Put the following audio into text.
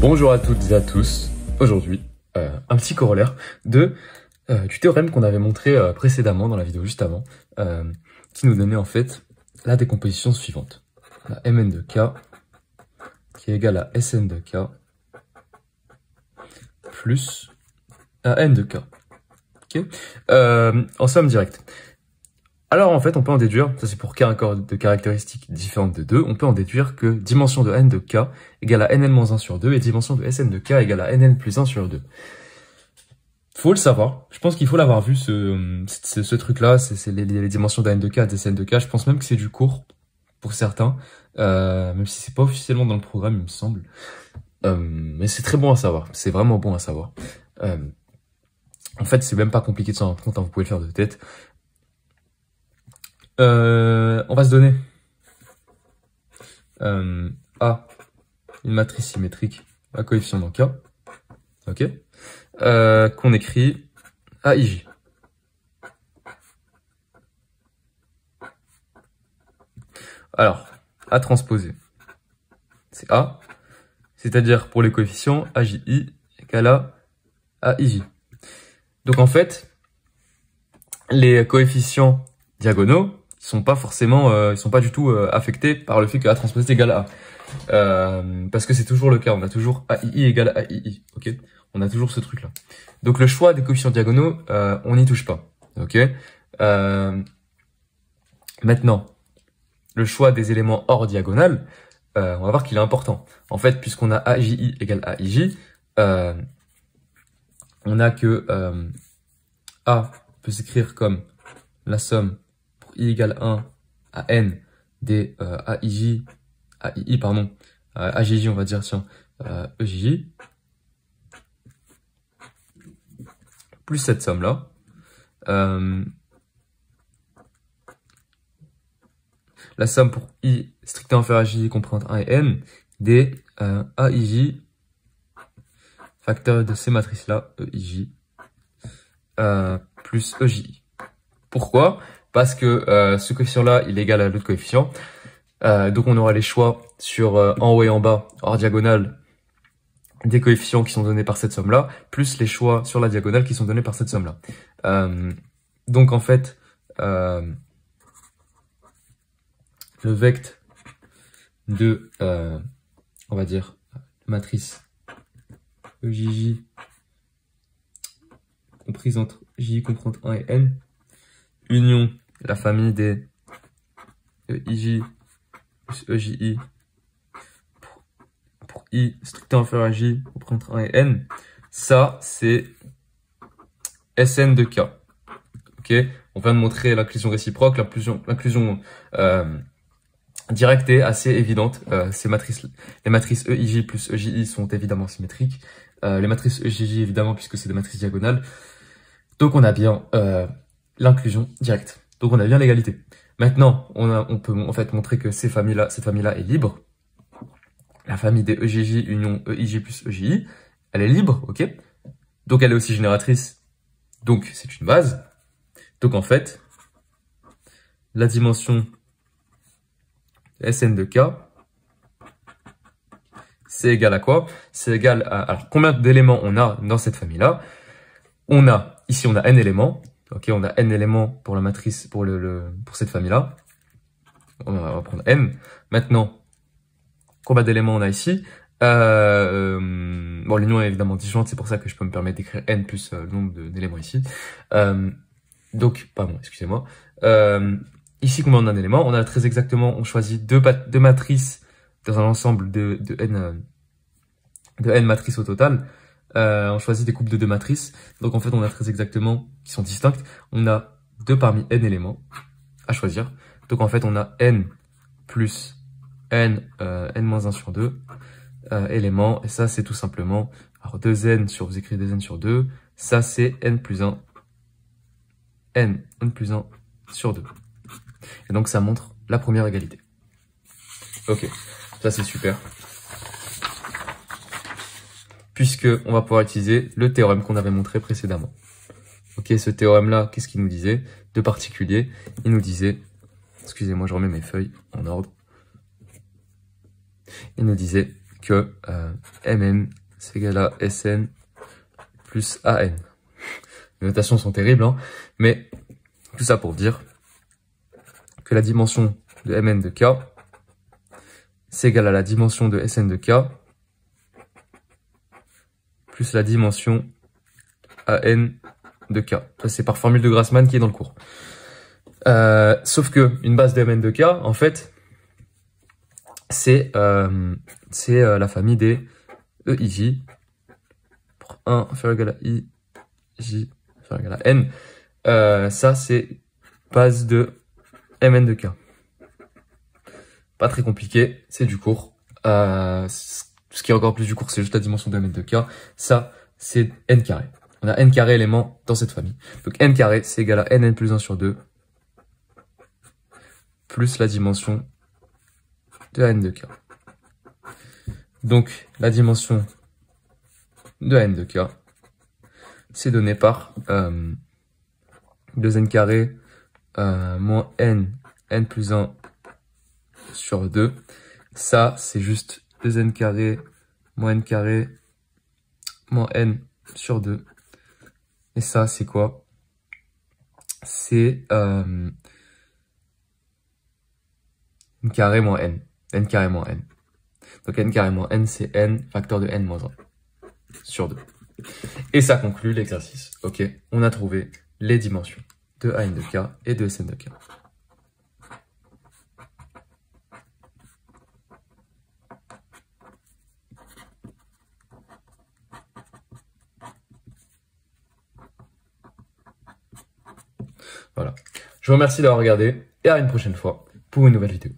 Bonjour à toutes et à tous. Aujourd'hui, un petit corollaire du théorème qu'on avait montré précédemment dans la vidéo juste avant, qui nous donnait en fait la décomposition suivante. La Mn de K qui est égale à Sn de K plus N de K. Okay, en somme directe. Alors en fait, on peut en déduire, ça c'est pour K encore de caractéristiques différentes de 2, on peut en déduire que dimension de N de K égale à Nn-1 sur 2 et dimension de Sn de K égale à Nn plus 1 sur 2. Faut le savoir, je pense qu'il faut l'avoir vu ce truc-là, c'est les dimensions de N de K et de Sn de K, je pense même que c'est du cours pour certains, même si c'est pas officiellement dans le programme il me semble. Mais c'est très bon à savoir, c'est vraiment bon à savoir. En fait, c'est même pas compliqué de s'en rendre compte, hein, vous pouvez le faire de tête. On va se donner A, une matrice symétrique à coefficient dans K, ok, qu'on écrit AIJ. Alors, à transposer, c'est A, c'est-à-dire pour les coefficients, AJI égale à AIJ. Donc en fait, les coefficients diagonaux, ils sont pas forcément, ils sont pas du tout affectés par le fait que A transposé égale A. Parce que c'est toujours le cas, on a toujours AII égale à AII, ok? On a toujours ce truc-là. Donc le choix des coefficients diagonaux, on n'y touche pas, ok? Maintenant, le choix des éléments hors diagonale, on va voir qu'il est important. En fait, puisqu'on a AJI égale AIJ, on a que A peut s'écrire comme la somme pour I égale 1 à N des AIJ, AJJ on va dire, tiens, EJJ, plus cette somme-là. La somme pour I strictement inférieur à JJ comprend 1 et N des AIJ facteur de ces matrices-là, EIJ, plus EJI. Pourquoi? Parce que ce coefficient-là, il est égal à l'autre coefficient. Donc on aura les choix sur en haut et en bas, hors diagonale, des coefficients qui sont donnés par cette somme-là, plus les choix sur la diagonale qui sont donnés par cette somme-là. Donc en fait, le vecteur de, on va dire, matrice EJJ comprise entre J comprend 1 et N, union la famille des EIJ plus EJI pour I strictement inférieur à J compris entre 1 et N, ça c'est Sn de K. Ok, on vient de montrer l'inclusion réciproque, l'inclusion directe est assez évidente. Les matrices EIJ plus EJI sont évidemment symétriques. Les matrices EJJ évidemment puisque c'est des matrices diagonales. Donc on a bien l'inclusion directe. Donc on a bien l'égalité. Maintenant, on peut en fait montrer que cette famille-là est libre. La famille des EJJ union EIJ plus EJI, elle est libre, ok? Donc elle est aussi génératrice. Donc c'est une base. Donc en fait, la dimension Sn de K, c'est égal à quoi? C'est égal à, alors combien d'éléments on a dans cette famille-là? Ici on a n éléments, ok, on a n éléments pour la matrice, pour cette famille-là. On va prendre n. Maintenant, combien d'éléments on a ici? Bon, l'union est évidemment disjointe, c'est pour ça que je peux me permettre d'écrire n plus le nombre d'éléments ici. Donc, pardon, excusez-moi. Ici, combien on a d'éléments? On a très exactement, on choisit deux matrices dans un ensemble de n matrices au total. On choisit des couples de 2 matrices. Donc en fait, on a très exactement, qui sont distinctes. On a 2 parmi n éléments à choisir. Donc en fait, on a n plus n-1 sur 2 éléments. Et ça, c'est tout simplement, alors 2n sur, vous écrivez 2n sur 2. Ça, c'est n plus 1 sur 2. Et donc ça montre la première égalité. Ok, ça c'est super. Puisque on va pouvoir utiliser le théorème qu'on avait montré précédemment. Ok, ce théorème-là, qu'est-ce qu'il nous disait de particulier? Il nous disait, excusez-moi, je remets mes feuilles en ordre. Il nous disait que Mn c'est égal à Sn plus An. Les notations sont terribles, hein, mais tout ça pour dire que la dimension de Mn de K c'est égal à la dimension de Sn de K plus la dimension An de K. Ça, c'est par formule de Grassmann qui est dans le cours. Sauf que une base de Mn de K, en fait, c'est la famille des EIJ pour 1 inférieur égal à I, J inférieur égal à N. Ça, c'est base de Mn de K. Pas très compliqué, c'est du cours. Ce qui est encore plus du cours, c'est juste la dimension de Mn de K. Ça, c'est N carré. On a N carré éléments dans cette famille. Donc N carré, c'est égal à Nn plus 1 sur 2 plus la dimension de N de K. Donc, la dimension de N de K, c'est donné par 2n carré moins n plus 1 sur 2. Ça, c'est juste 2n carré moins n sur 2. Et ça, c'est quoi? C'est n carré moins n. N carré moins n. Donc n carré moins n, c'est n facteur de n moins 1 sur 2. Et ça conclut l'exercice. Ok, on a trouvé les dimensions de An de K et de Sn de K. Voilà. Je vous remercie d'avoir regardé et à une prochaine fois pour une nouvelle vidéo.